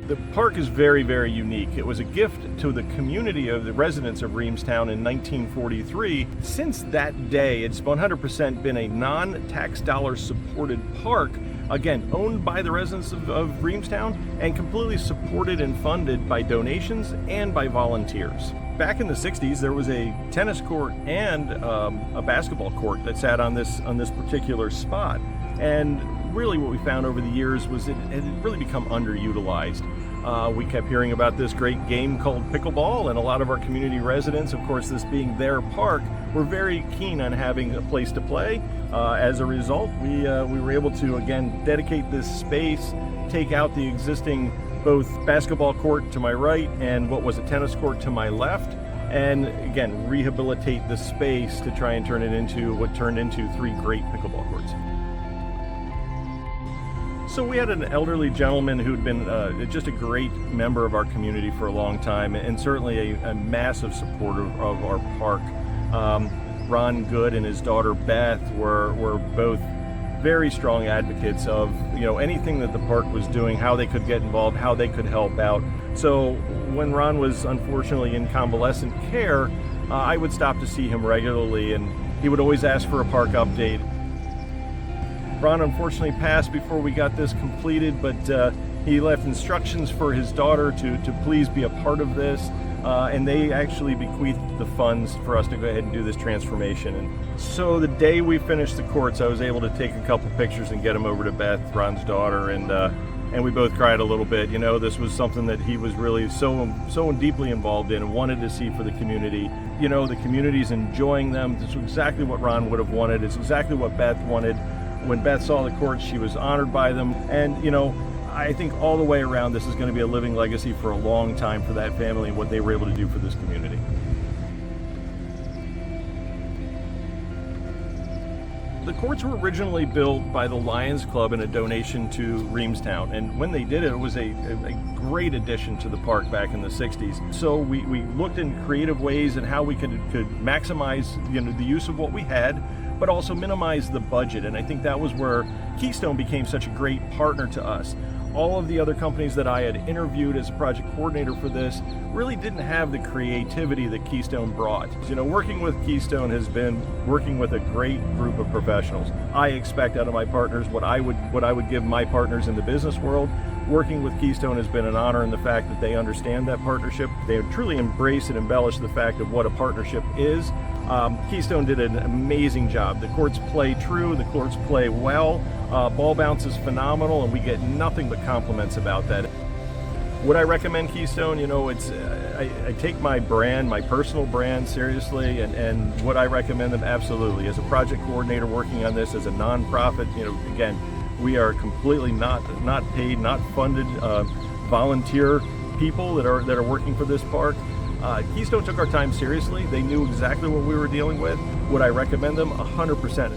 The park is very, very unique. It was a gift to the community of the residents of Reamstown in 1943. Since that day, it's 100% been a non-tax dollar supported park, again, owned by the residents of Reamstown and completely supported and funded by donations and by volunteers. Back in the 60s, there was a tennis court and a basketball court that sat on this particular spot. And really what we found over the years was it had really become underutilized. We kept hearing about this great game called pickleball, and a lot of our community residents, of course this being their park, were very keen on having a place to play. As a result, we were able to again dedicate this space, take out the existing both basketball court to my right and what was a tennis court to my left, and again rehabilitate the space to try and turn it into what turned into 3 great pickleball courts. So we had an elderly gentleman who'd been just a great member of our community for a long time, and certainly a massive supporter of our park. Ron Good and his daughter Beth were both very strong advocates of anything that the park was doing, how they could get involved, how they could help out. So when Ron was unfortunately in convalescent care, I would stop to see him regularly, and he would always ask for a park update. Ron unfortunately passed before we got this completed, but he left instructions for his daughter to please be a part of this, and they actually bequeathed the funds for us to go ahead and do this transformation. And so the day we finished the courts, I was able to take a couple pictures and get them over to Beth, Ron's daughter, and we both cried a little bit. This was something that he was really so deeply involved in and wanted to see for the community. The community's enjoying them. This is exactly what Ron would have wanted. It's exactly what Beth wanted. When Beth saw the courts, she was honored by them. And, I think all the way around, this is going to be a living legacy for a long time for that family and what they were able to do for this community. The courts were originally built by the Lions Club in a donation to Reamstown, and when they did it, it was a great addition to the park back in the 60s. So we looked in creative ways and how we could maximize the use of what we had, but also minimize the budget, and I think that was where Keystone became such a great partner to us. All of the other companies that I had interviewed as a project coordinator for this really didn't have the creativity that Keystone brought. Working with Keystone has been working with a great group of professionals. I expect out of my partners what I would give my partners in the business world. Working with Keystone has been an honor in the fact that they understand that partnership. They truly embrace and embellish the fact of what a partnership is. Keystone did an amazing job. The courts play true, the courts play well, ball bounce is phenomenal, and we get nothing but compliments about that. Would I recommend Keystone? I take my brand, my personal brand seriously, and would I recommend them? Absolutely. As a project coordinator working on this as a nonprofit, again, we are completely not paid, not funded, volunteer people that are working for this park. Keystone took our time seriously. They knew exactly what we were dealing with. Would I recommend them? 100%.